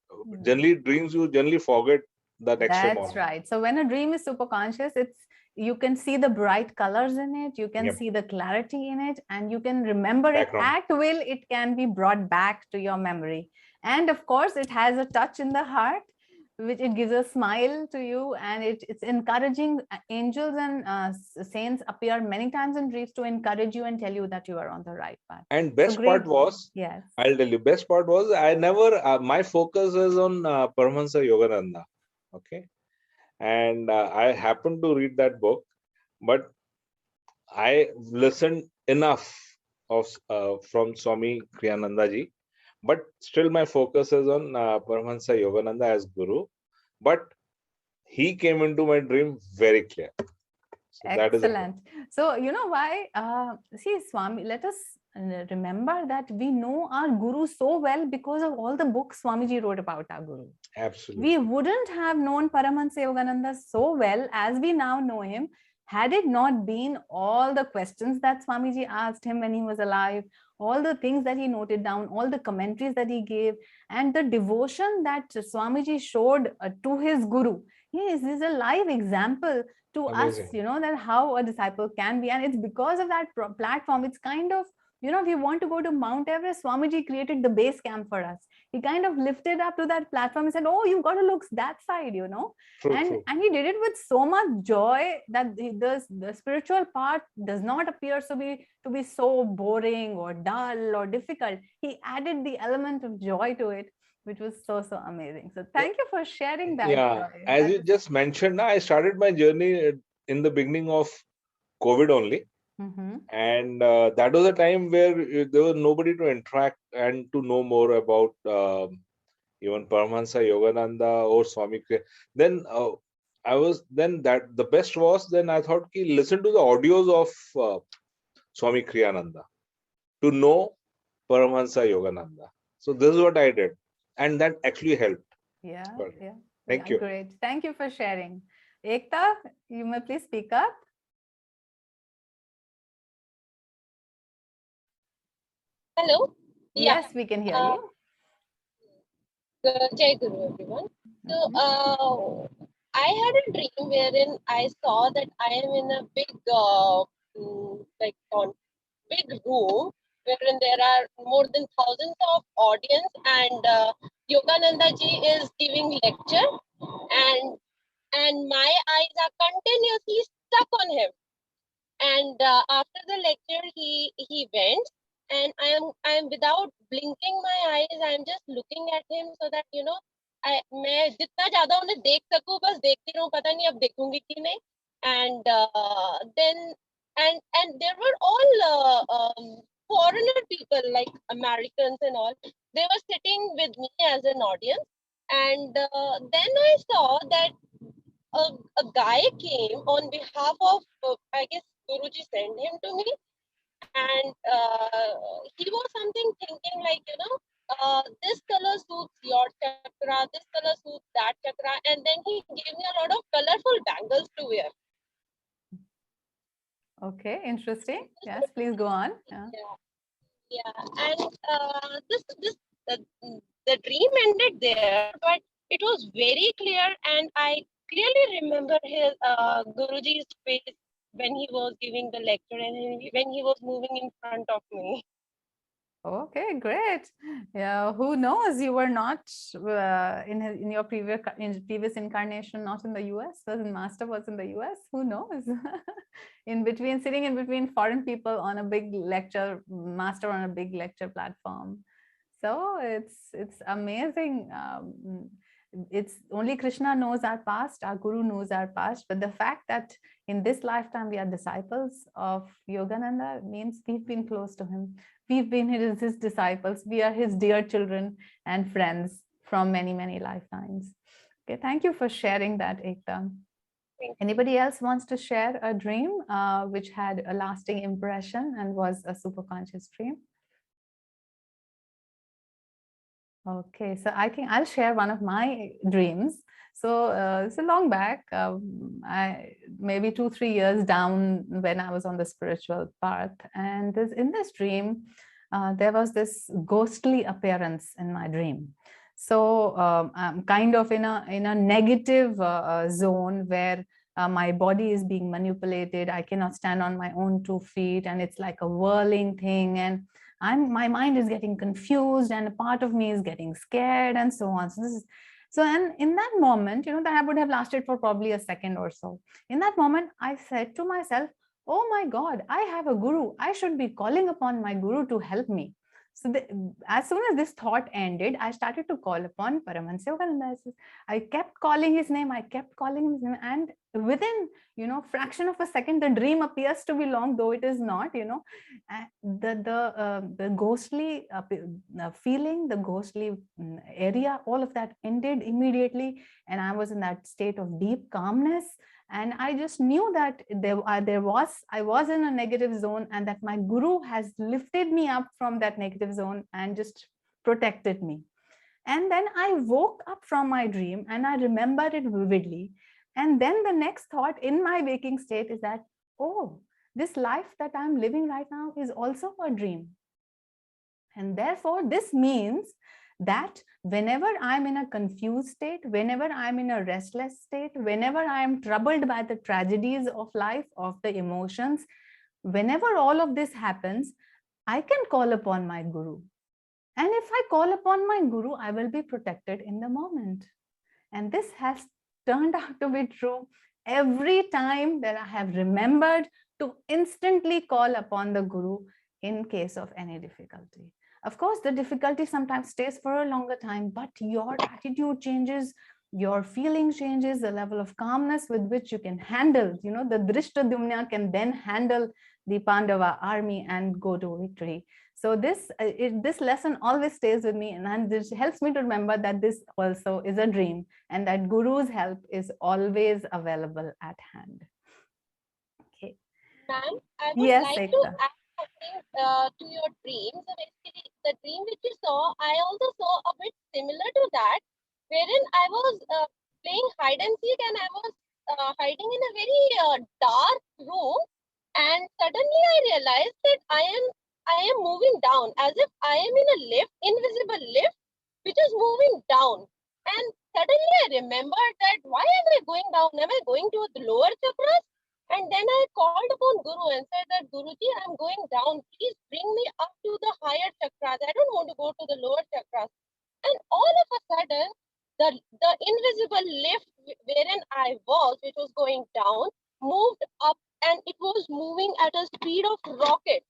generally dreams, you generally forget the next day That's morning. right. So when a dream is super conscious, you can see the bright colors in it, you can Yep. see the clarity in it, and you can remember Background. it at will. It can be brought back to your memory. And of course, it has a touch in the heart, which it gives a smile to you, and it's encouraging. Angels and saints appear many times in dreams to encourage you and tell you that you are on the right path. And So best part great. was, Yes. I'll tell you, best part was I never, my focus is on Paramahansa Yogananda. Okay. And I happened to read that book, but I listened enough of from Swami Kriyananda ji, but still my focus is on Paramahansa Yogananda as Guru. But he came into my dream very clear. So that is Excellent. So you know why? See, Swami, let us remember that we know our Guru so well because of all the books Swamiji wrote about our Guru. absolutely. We wouldn't have known Paramahansa Yogananda so well as we now know him had it not been all the questions that Swamiji asked him when he was alive, all the things that he noted down, all the commentaries that he gave, and the devotion that Swamiji showed to his Guru. Yes, this is a live example to Amazing. us, that how a disciple can be. And it's because of that platform. It's kind of, if you want to go to Mount Everest, Swamiji created the base camp for us. He kind of lifted up to that platform and said, oh, you've got to look that side, True, and true. he did it with so much joy that the spiritual part does not appear to be so boring or dull or difficult. He added the element of joy to it, which was so amazing. So thank you for sharing that. Yeah, Joy. as That you was- just mentioned, I started my journey in the beginning of COVID only. Mhm. And that was a time where there was nobody to interact and to know more about even Paramahansa Yogananda or Swami. Then that the best was, then I thought, listen to the audios of Swami Kriyananda to know Paramahansa Yogananda. So this is what I did, and that actually helped. Yeah, Well, yeah. thank Yeah, you. great. Thank you for sharing. Ekta, you may please speak up. Hello. Yeah. Yes, we can hear Uh, you. Jai Guru, everyone. So, Mhm. I had a dream wherein I saw that I am in a big, big room wherein there are more than thousands of audience, and Yogananda ji is giving lecture, and my eyes are continuously stuck on him. And after the lecture, he went, and I am without blinking my eyes, I am just looking at him so that मैं जितना ज्यादा उन्हें देख सकूं बस देखती रहूं, पता नहीं अब देखूंगी कि नहीं. And then and there were all foreigner people like Americans and all. They were sitting with me as an audience, and then I saw that a guy came on behalf of, I guess Guruji sent him to me, and he was something thinking like, this color suits your chakra, this color suits that chakra, and then he gave me a lot of colorful bangles to wear. Okay, interesting. Yes, please go on. Yeah. And the dream ended there, but it was very clear, and I clearly remember his Guruji's face when he was giving the lecture and when he was moving in front of me. Okay, great. Yeah, who knows? You were not in your previous incarnation, not in the US. The master was in the US. Who knows? Sitting in between foreign people on a big lecture, master on a big lecture platform. So it's amazing. It's only Krishna knows our past, our Guru knows our past, but the fact that in this lifetime we are disciples of Yogananda means we've been close to him. We've been his disciples. We are his dear children and friends from many, many lifetimes. Okay, thank you for sharing that, Ekta. Anybody else wants to share a dream which had a lasting impression and was a super conscious dream? Okay, so I think I'll share one of my dreams. So it's a long back, maybe 2-3 years down when I was on the spiritual path. And in this dream, there was this ghostly appearance in my dream. So I'm kind of in a negative zone where my body is being manipulated. I cannot stand on my own 2 feet, and it's like a whirling thing, and my mind is getting confused, and a part of me is getting scared, and so on. So and in that moment, that would have lasted for probably a second or so. In that moment, I said to myself, oh my God, I have a guru. I should be calling upon my guru to help me. So as soon as this thought ended, I started to call upon Paramahansa Yogananda. I kept calling his name. I kept calling his name, and within fraction of a second, the dream appears to be long, though it is not. The ghostly feeling, the ghostly area, all of that ended immediately, and I was in that state of deep calmness. And I just knew that I was in a negative zone, and that my guru has lifted me up from that negative zone and just protected me. And then I woke up from my dream, and I remembered it vividly. And then the next thought in my waking state is that, oh, this life that I'm living right now is also a dream. And therefore, this means that whenever I'm in a confused state, whenever I'm in a restless state, whenever I'm troubled by the tragedies of life, of the emotions, whenever all of this happens, I can call upon my guru. And if I call upon my guru, I will be protected in the moment. And this has turned out to be true every time that I have remembered to instantly call upon the guru in case of any difficulty. Of course, the difficulty sometimes stays for a longer time, but your attitude changes, your feeling changes, the level of calmness with which you can handle, the Drishtadumna can then handle the Pandava army and go to victory. So this lesson always stays with me, and this helps me to remember that this also is a dream, and that Guru's help is always available at hand. Okay. Ma'am, I would yes, like Ekta. to add something to your dream. So basically, the dream which you saw, I also saw a bit similar to that, wherein I was playing hide and seek, and I was hiding in a very dark room, and suddenly I realized that I am moving down, as if I am in a lift, invisible lift, which is moving down. And suddenly I remembered that why am I going down? Am I going to the lower chakras? And then I called upon Guru and said that, Guruji, I'm going down. Please bring me up to the higher chakras. I don't want to go to the lower chakras. And all of a sudden, the invisible lift wherein I was, which was going down, moved up, and it was moving at a speed of rocket.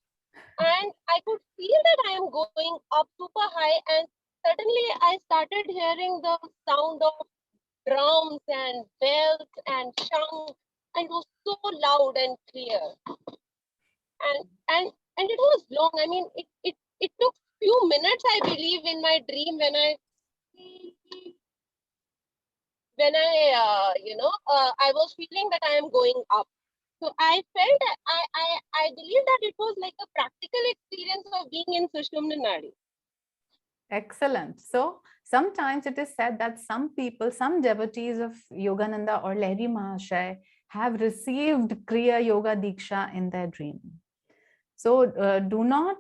And I could feel that I am going up super high, and suddenly I started hearing the sound of drums and bells and shang, and it was so loud and clear. And it was long. I mean, it took few minutes, I believe, in my dream when I I was feeling that I am going up. So I felt that I believe that it was like a practical experience of being in Sushumna Nadi. Excellent. So sometimes it is said that some people, some devotees of Yogananda or Lahiri Mahashaya have received Kriya Yoga Diksha in their dream. So do not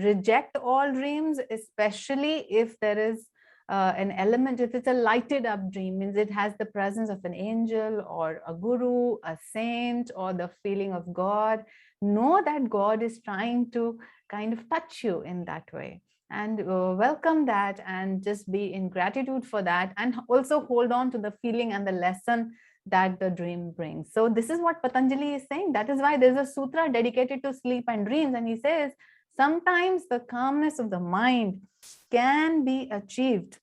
reject all dreams, especially if there is an element, if it's a lighted up dream, means it has the presence of an angel or a guru, a saint, or the feeling of God. Know that God is trying to kind of touch you in that way, and welcome that, and just be in gratitude for that, and also hold on to the feeling and the lesson that the dream brings. So this is what Patanjali is saying. That is why there's a sutra dedicated to sleep and dreams, and he says sometimes the calmness of the mind can be achieved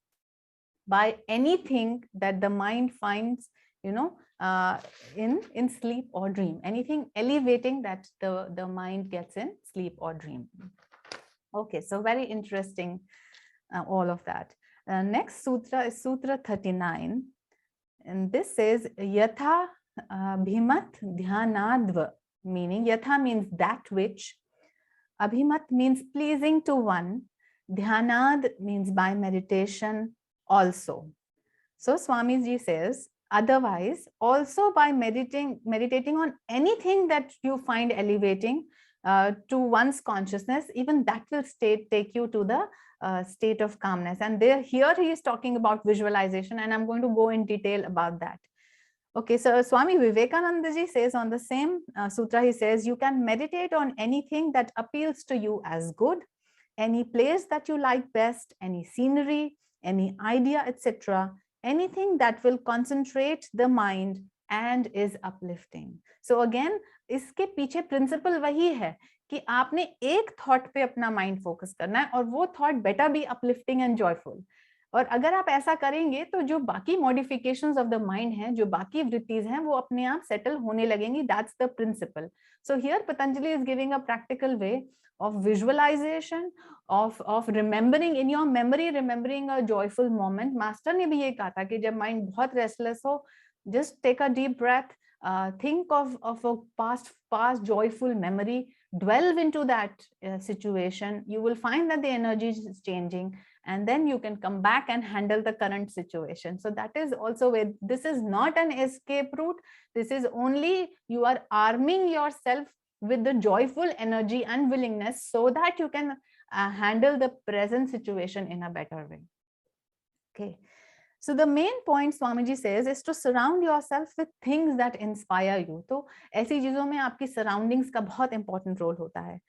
by anything that the mind finds, in sleep or dream, anything elevating that the mind gets in sleep or dream. Okay, so very interesting, all of that. Next sutra is Sutra 39. And this says, Yatha Bhimat Dhyanadva, meaning Yatha means that which, Abhimat means pleasing to one, Dhyanad means by meditation also. So Swamiji says, otherwise, also by meditating on anything that you find elevating, to one's consciousness, even that will take you to the state of calmness. And here he is talking about visualization, and I'm going to go in detail about that. Okay, so Swami Vivekananda ji says on the same sutra, he says, you can meditate on anything that appeals to you as good, any place that you like best, any scenery, any idea, etc., anything that will concentrate the mind and is uplifting. So again, इसके पीछे principal वही है कि आपने एक thought पे अपना mind focus करना है, और वो thought better be uplifting and joyful. और अगर आप ऐसा करेंगे तो जो बाकी मॉडिफिकेशंस ऑफ द माइंड हैं, जो बाकी वृत्तिज हैं, वो अपने आप सेटल होने लगेंगी. That's the principle. So here Patanjali is giving a practical way of visualization, of remembering in your memory, remembering a joyful moment. Master ने भी ये कहा था कि जब माइंड बहुत रेस्टलेस हो, just take a deep breath, think of a past joyful memory, delve into that situation. You will find that the energy is changing, and then you can come back and handle the current situation. So that is also where this is not an escape route. This is only you are arming yourself with the joyful energy and willingness so that you can handle the present situation in a better way. Okay. So the main point Swamiji says is to surround yourself with things that inspire you. तो ऐसी चीजों में आपकी surroundings का बहुत important role होता है.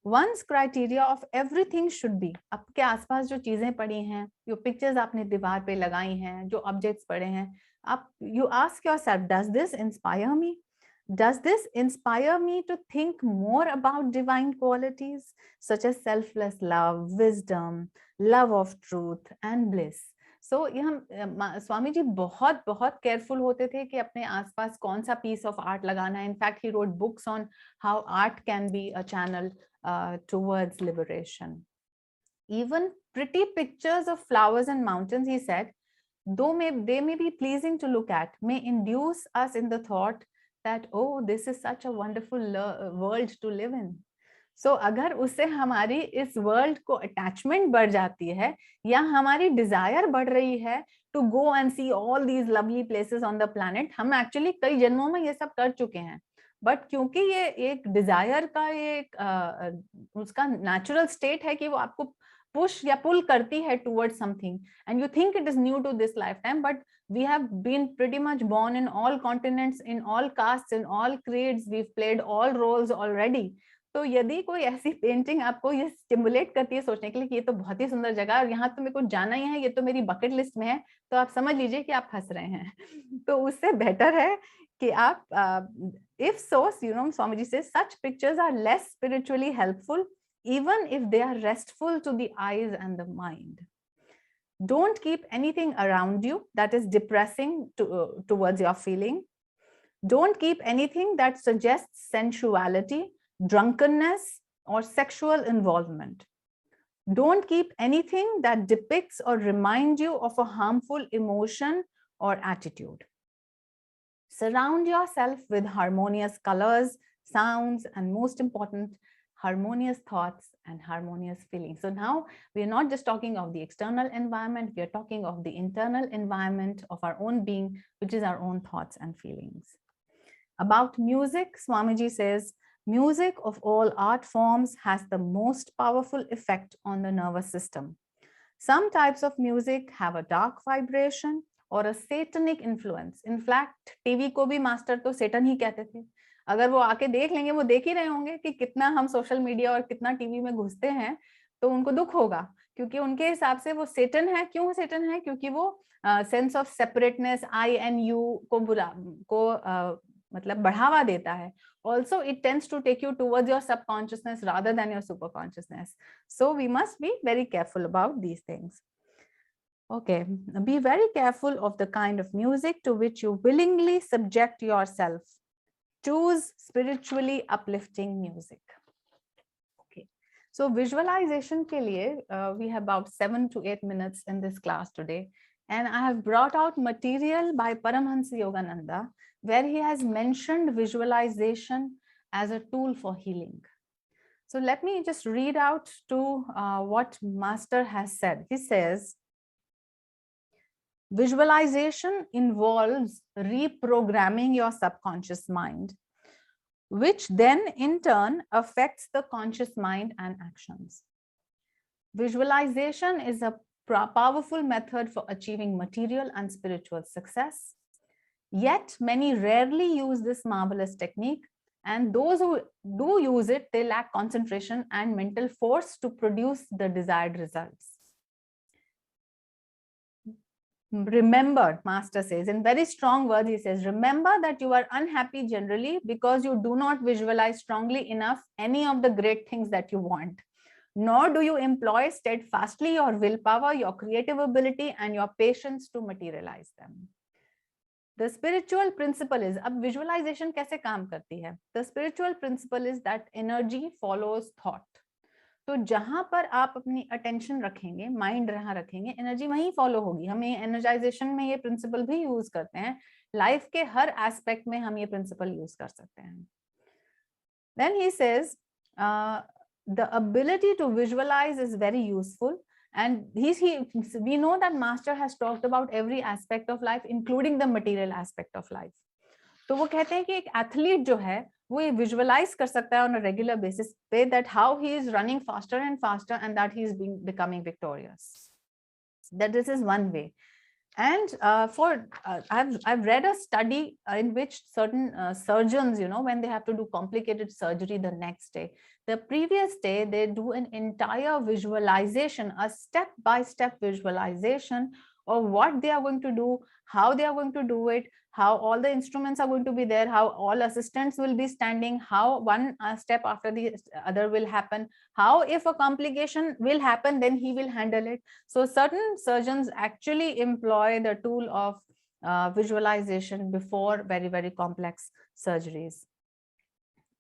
One's criteria of everything should be, आपके आसपास जो चीजें पड़ी हैं, जो pictures आपने दीवार पे लगाई हैं, जो objects पड़े हैं, आप you ask yourself, does this inspire me? Does this inspire me to think more about divine qualities such as selfless love, wisdom, love of truth and bliss? So ये हम स्वामी जी बहुत बहुत केयरफुल होते थे कि अपने आसपास कौन सा पीस ऑफ आर्ट लगाना है. In fact he wrote books on how art can be a channel towards liberation. Even pretty pictures of flowers and mountains, he said, though they may be pleasing to look at, may induce us in the thought that, oh, this is such a wonderful world to live in. So अगर उससे हमारी इस world को attachment बढ़ जाती है, या हमारी डिजायर बढ़ रही है to go and see all these lovely places on the planet, हम एक्चुअली कई जन्मों में ये सब कर चुके हैं, बट क्योंकि ये एक डिजायर का एक उसका नेचुरल स्टेट है कि वो आपको पुश या पुल करती है towards something, and you think it is new to this lifetime, but we have been pretty much born in all continents, in all castes, in all creeds. We've played all roles already. तो यदि कोई ऐसी painting आपको ये stimulate करती है सोचने के लिए कि ये तो बहुत ही सुंदर जगह है और यहाँ तो मेरे को जाना ही है, ये तो मेरी बकेट लिस्ट में है, तो आप समझ लीजिए कि आप फंस रहे हैं. तो उससे बेटर है कि आप if so, you know, Swamiji says such pictures are less spiritually helpful even if they are restful to the eyes and the mind. Don't keep anything around you that is depressing towards your feeling. Don't keep anything that suggests sensuality, drunkenness, or sexual involvement. Don't keep anything that depicts or reminds you of a harmful emotion or attitude. Surround yourself with harmonious colors, sounds, and most important, harmonious thoughts and harmonious feelings. So now we are not just talking of the external environment, we are talking of the internal environment of our own being, which is our own thoughts and feelings. About music, Swamiji says, music of all art forms has the most powerful effect on the nervous system. Some types of music have a dark vibration or a satanic influence. In fact, TV को भी master तो सेटन ही कहते थे. अगर वो आके देख लेंगे, वो देख ही रहे होंगे कि कितना हम सोशल मीडिया और कितना टीवी में घुसते हैं, तो उनको दुख होगा, क्योंकि उनके हिसाब से वो सेटन है. क्यों सेटन है? क्योंकि वो sense of separateness, I and you को मतलब बढ़ावा देता है. Also, it tends to take you towards your subconsciousness rather than your superconsciousness. So we must be very careful about these things. Okay, be very careful of the kind of music to which you willingly subject yourself. Choose spiritually uplifting music. Okay, so visualization ke liye, we have about 7 to 8 minutes in this class today, and I have brought out material by Paramhansa Yogananda where he has mentioned visualization as a tool for healing. So let me just read out to what Master has said. He says, visualization involves reprogramming your subconscious mind which then in turn affects the conscious mind and actions. Visualization is a powerful method for achieving material and spiritual success. Yet many rarely use this marvelous technique, and those who do use it, they lack concentration and mental force to produce the desired results. Remember, Master says in very strong words, he says, remember that you are unhappy generally because you do not visualize strongly enough any of the great things that you want, nor do you employ steadfastly your willpower, your creative ability, and your patience to materialize them. The spiritual principle is, अब visualization कैसे काम करती है? The spiritual principle is that energy follows thought. तो जहां पर आप अपनी अटेंशन रखेंगे, माइंड रहा रखेंगे, एनर्जी वहीं फॉलो होगी. हम ये एनर्जाइजेशन में ये प्रिंसिपल भी यूज करते हैं. लाइफ के हर एस्पेक्ट में हम ये प्रिंसिपल यूज कर सकते हैं. Then he says, the ability to visualize is very useful, and we know that Master has talked about every aspect of life, including the material aspect of life. तो वो कहते हैं कि एक एथलीट जो है वो ये विजुअलाइज कर सकता है ऑन अ रेगुलर बेसिस पे that how he is running faster and faster and that he is becoming victorious. That this is one way. And I've read a study in which certain surgeons, when they have to do complicated surgery the next day, the previous day they do an entire visualization, a step-by-step visualization of what they are going to do, how they are going to do it, how all the instruments are going to be there, how all assistants will be standing, how one step after the other will happen, how if a complication will happen, then he will handle it. So certain surgeons actually employ the tool of visualization before very, very complex surgeries.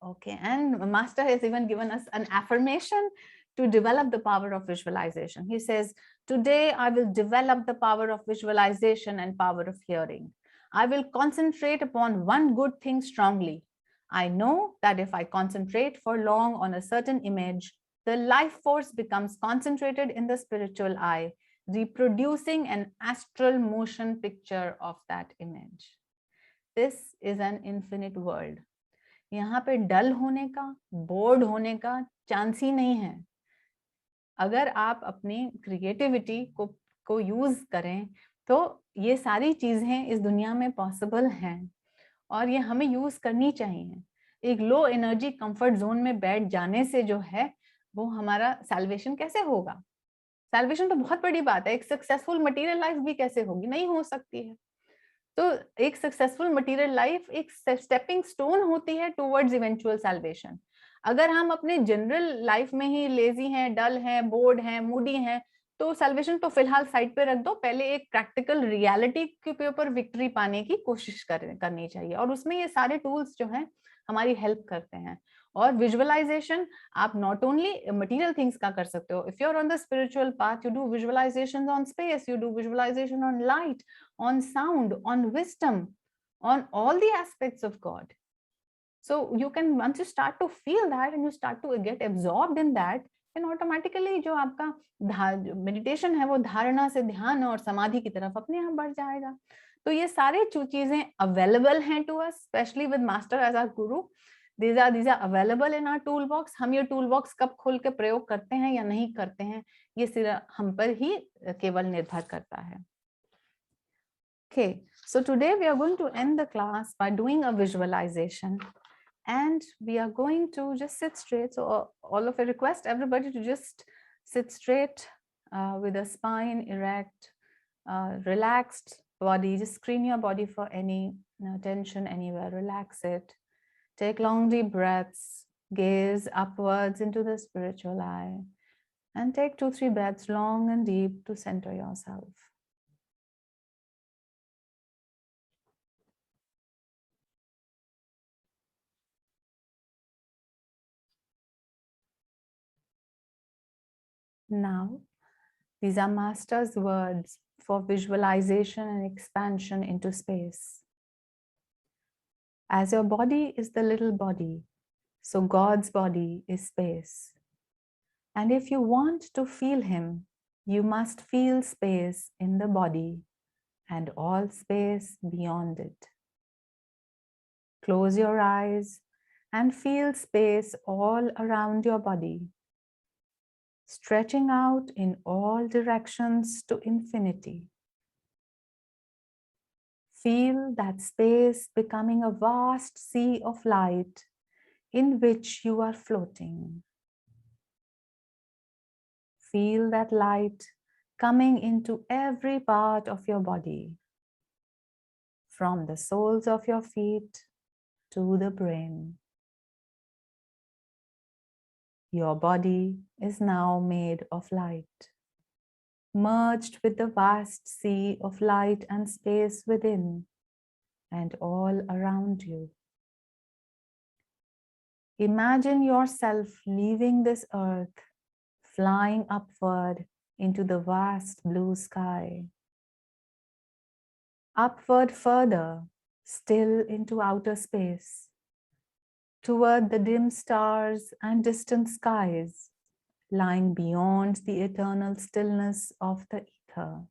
Okay, and Master has even given us an affirmation to develop the power of visualization. He says, today I will develop the power of visualization and power of hearing. I will concentrate upon one good thing strongly. I know that if I concentrate for long on a certain image, the life force becomes concentrated in the spiritual eye, reproducing an astral motion picture of that image. This is an infinite world. यहाँ पे डल होने का, board होने का chance ही नहीं है. अगर आप अपनी क्रिएटिविटी को यूज करें तो ये सारी चीजें इस दुनिया में पॉसिबल हैं और ये हमें यूज करनी चाहिए. एक लो एनर्जी कंफर्ट जोन में बैठ जाने से जो है वो हमारा सैल्वेशन कैसे होगा? सैल्वेशन तो बहुत बड़ी बात है. एक सक्सेसफुल मटेरियल लाइफ भी कैसे होगी? नहीं हो सकती है. तो एक सक्सेसफुल मटेरियल लाइफ एक स्टेपिंग स्टोन होती है टुवर्ड्स इवेंचुअल सैल्वेशन. अगर हम अपने जनरल लाइफ में ही लेजी हैं, डल हैं, बोर्ड हैं, मूडी हैं, तो सैल्वेशन तो फिलहाल साइड पे रख दो. पहले एक प्रैक्टिकल रियलिटी के ऊपर विक्ट्री पाने की कोशिश करनी चाहिए और उसमें ये सारे टूल्स जो हैं हमारी हेल्प करते हैं. और विजुअलाइजेशन आप नॉट ओनली मटेरियल थिंग्स का कर सकते हो. If you are on the spiritual path, you do visualisations on space, you do visualisation on light, on sound, on wisdom, on all the aspects of God. So you can, once you start to feel that and you start to get absorbed in that, then automatically जो आपका meditation है वो धारणा से ध्यान और समाधि की तरफ अपने आप बढ़ जाएगा. तो ये सारे चीजें available हैं to us, especially with Master as our Guru. These are available in our toolbox. हम ये toolbox कब खोल के प्रयोग करते हैं या नहीं करते हैं, ये सिर्फ हम पर ही केवल निर्भर करता है. Okay, so today we are going to end the class by doing a visualization, and we are going to just sit straight. So all of you, request everybody to just sit straight with a spine erect, relaxed body. Just screen your body for any tension anywhere. Relax it. Take long deep breaths. Gaze upwards into the spiritual eye, and take 2-3 breaths long and deep to center yourself. Now, these are Master's words for visualization and expansion into space. As your body is the little body, so God's body is space. And if you want to feel Him, you must feel space in the body and all space beyond it. Close your eyes and feel space all around your body, stretching out in all directions to infinity. Feel that space becoming a vast sea of light in which you are floating. Feel that light coming into every part of your body, from the soles of your feet to the brain. Your body is now made of light, merged with the vast sea of light and space within and all around you. Imagine yourself leaving this earth, flying upward into the vast blue sky. Upward further, still into outer space, toward the dim stars and distant skies, lying beyond the eternal stillness of the ether.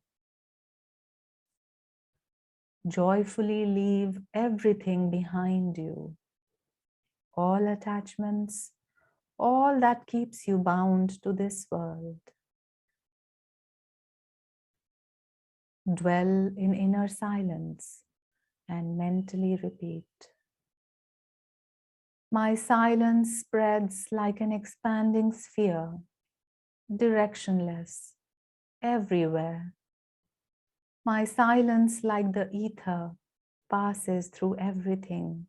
Joyfully leave everything behind you, all attachments, all that keeps you bound to this world. Dwell in inner silence and mentally repeat. My silence spreads like an expanding sphere, directionless, everywhere. My silence, like the ether, passes through everything,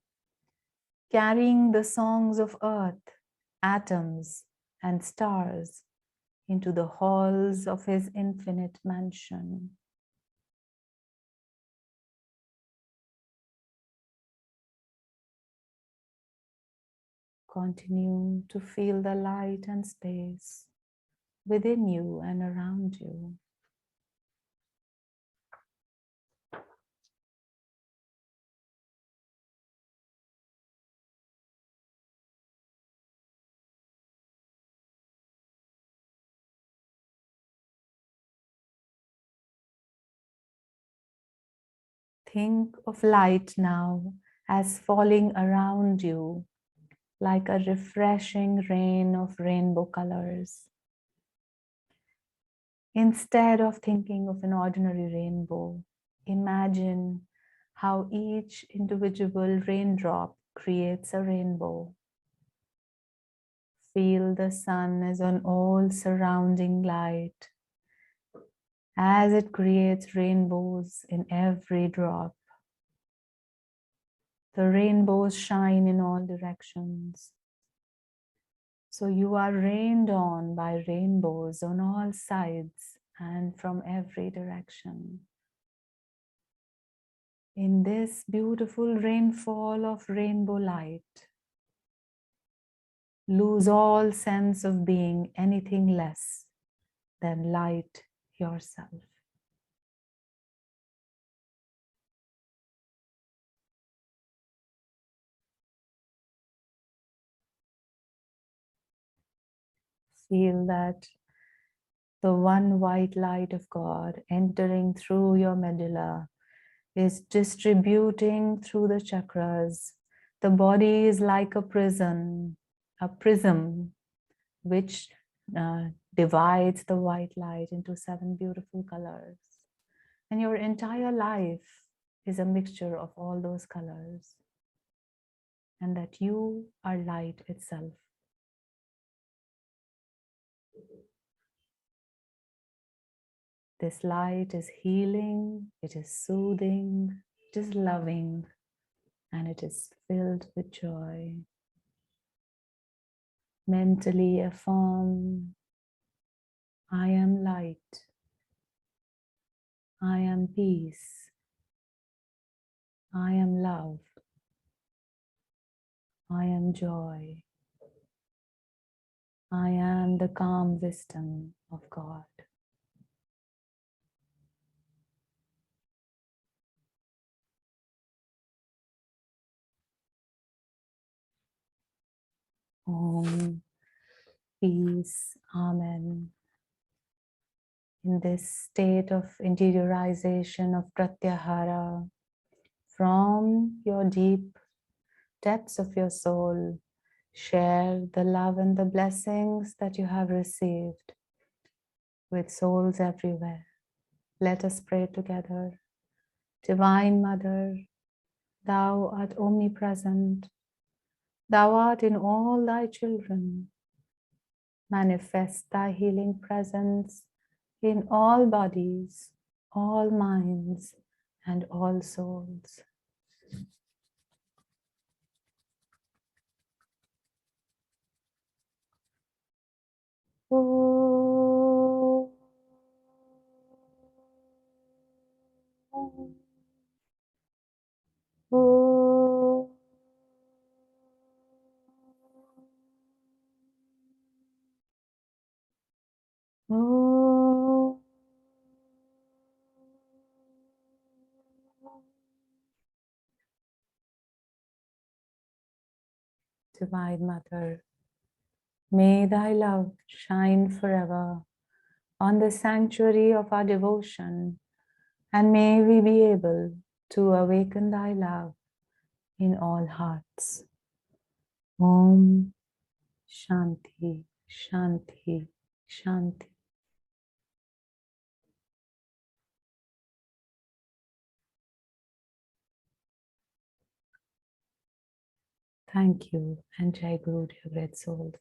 carrying the songs of earth, atoms, and stars into the halls of his infinite mansion. Continue to feel the light and space within you and around you. Think of light now as falling around you like a refreshing rain of rainbow colors. Instead of thinking of an ordinary rainbow, imagine how each individual raindrop creates a rainbow. Feel the sun as an all surrounding light as it creates rainbows in every drop. The rainbows shine in all directions. So you are rained on by rainbows on all sides and from every direction. In this beautiful rainfall of rainbow light, lose all sense of being anything less than light yourself. Feel that the one white light of God entering through your medulla is distributing through the chakras. The body is like a prism which divides the white light into 7 beautiful colors. And your entire life is a mixture of all those colors. And that you are light itself. This light is healing, it is soothing, it is loving, and it is filled with joy. Mentally affirm, I am light, I am peace, I am love, I am joy, I am the calm wisdom of God. Om, peace, Amen. In this state of interiorization of pratyahara, from your deep depths of your soul, share the love and the blessings that you have received with souls everywhere. Let us pray together. Divine Mother, Thou art omnipresent. Thou art in all thy children. Manifest thy healing presence in all bodies, all minds, and all souls. Oh. Oh. Oh. Divine Mother, may thy love shine forever on the sanctuary of our devotion, and may we be able to awaken thy love in all hearts. Om Shanti, Shanti, Shanti. Thank you, and Jai Guru, dear great souls.